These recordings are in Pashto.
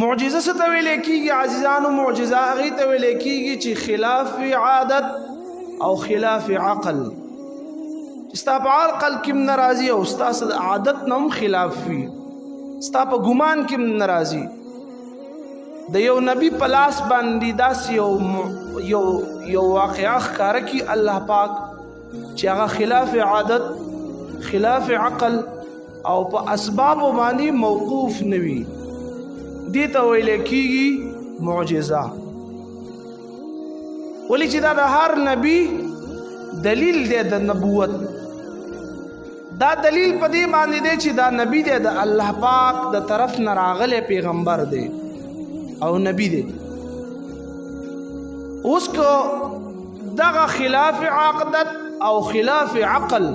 معجزه څه ته ویل کېږي عزیزانو؟ معجزه هغې ته ویل کېږي چې خلاف عادت او خلاف عقل، چې ستا په عقل کې هم نه راځي او ستاسو د عادت نه هم خلاف وي، ستا په ګمان کې هم نه راځي. د یو نبی په لاس باندې داسې یو واقعه ښکاره کړي الله پاک چې هغه خلاف عادت، خلاف عقل او په اسبابو باندې موقوف نه وي، دې ته ویل کېږي معجزه. ولې چې دا د هر نبی دلیل دی د نبوت. دا دلیل په دې باندې دی چې دا نبی دی د الله پاک د طرف نه راغلی پیغمبر دی او نبی دی. اوس که دغه خلاف عقدت او خلاف عقل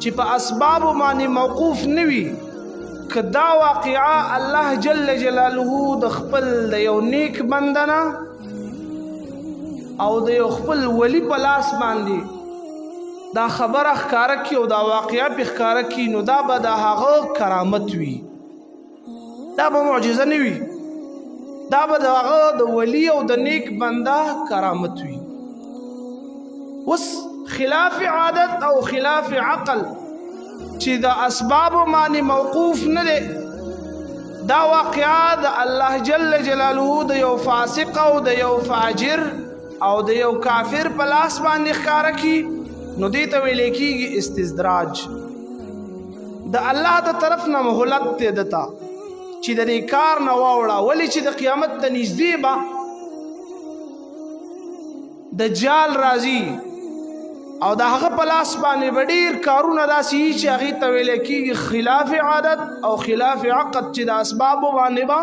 چې په اسبابو باندې موقوف نه وي، که دا واقعه الله جل جلاله د خپل د یو نیک بندنه او د یو خپل ولی په لاس باندې دا خبره ښکاره کړي او دا واقعه پې ښکاره کړي، نو دا به د هغه کرامت وي، دا به معجزه نه وي، دا به د هغه د ولی او د نیک بنده کرامت وي. اوس خلاف عادت او خلاف عقل چې د اسبابو باندې موقوف نه دی، دا واقعه د الله جل جلاله د یو فاسق او د یو فاجر او د یو کافر په لاس باندې ښکاره کړي، نو دې ته ویل کېږي استدراج. د الله د طرف نه مهلت دی دته چې د دې کار نه واوړه، ولې چې د قیامت ته نږدې به دجال راځي او د هغه په لاس باندې به ډېر کارونه داسې وي چې هغې ته ویل کېږي خلاف عادت او خلاف عقد، چې د اسبابو باندې به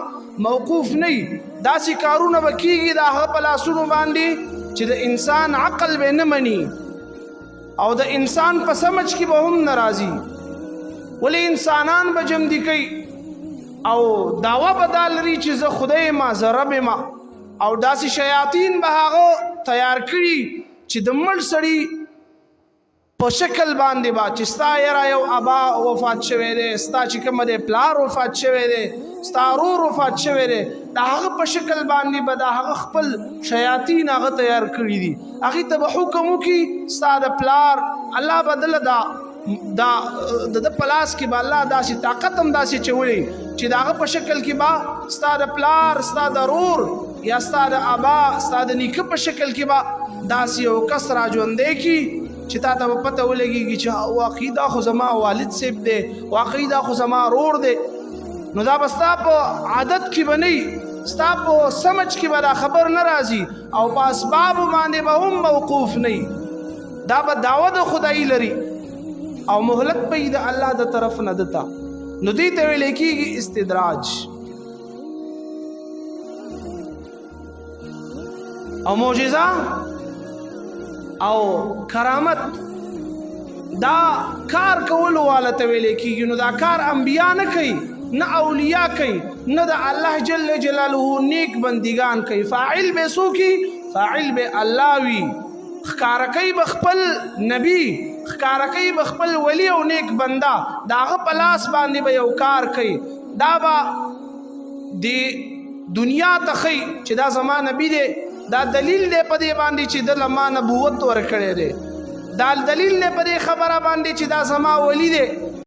موقوف نه وي. داسې کارونه به کېږي د هغه په لاسونو باندې چې د انسان عقل به نه مني او د انسان په سمج کې به هم نه راځي. ولې انسانان به جمدي کوي او دعوه به دا لري چې زه خدای ما، زه رب ما، او داسې شیاطین به هغه تیار کړي چې د مړ سړي په شکل باندې به چې ستا یاره یو ابا وفات شوی دی، ستا چې کومه دی پلار وفات شوی دی، ستا ورور وفات شوی دی، د هغه په شکل باندې به د هغه خپل شیاطین هغه تیار کړي دي، هغې ته به حکم وکړي ستا د پلار الله به دله د په لاس کې به الله داسې طاقت هم داسې چولی چې د هغه په شکل کې به ستا د پلار، ستا د ورور یا ستا د ابا، ستا د نیکه په شکل کې به داسې یو کس را ژوندی کړي چې تا ته به پته ولګېږي چې واقعي دا خو زما والد صاحب دی، واقعي دا خو زما ورور دی. نو دا به ستا په عادت کې به نه وي، ستا په سمج کې به دا خبر نه راځي او په اسبابو باندې به هم موقوف نه وي. دا به دعوه د خدایي لري او مهلت به یې د الله د طرف نه دته، نو دې ته ویل کېږي استدراج. او معجزه او کرامت دا کار کولو والا ته ویل کېږي، نو دا کار انبیا نه کوي، نه اولیاء کوي، نه د الله جل جلاله نیک بندگان کوي. فاعل به څوک وي؟ فاعل به الله وي. ښکاره کوي به خپل نبی، ښکاره کوي به خپل ولی او نیک بنده، د هغه په لاس باندې به یو کار کوي، دا به د دنیا ته ښیي چې دا زما نبی دی، دا دلیل دی په دې باندې چې د ما نبوت ورکړی دی، دا دلیل دی په دې خبره باندې چې دا زما ولی دی.